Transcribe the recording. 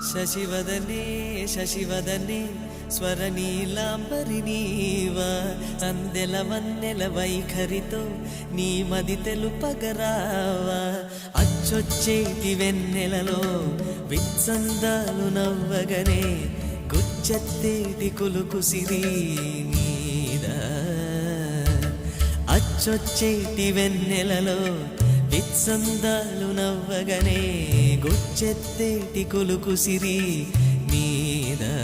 శశివదనే శశివదనే స్వరనీలాంబరి నీవా అందెల వన్నెల వైఖరితో నీ మది తెలుపగరావా అచ్చొచ్చేటి వెన్నెలలో విత్సందాలు నవ్వగనే గుచ్చెత్తేటి కులుకు సిరి నీదా అచ్చొచ్చేటి వెన్నెలలో విత్సందాలు నవ్వగనే గుచ్చెత్తేటి కులుకు సిరి నీదా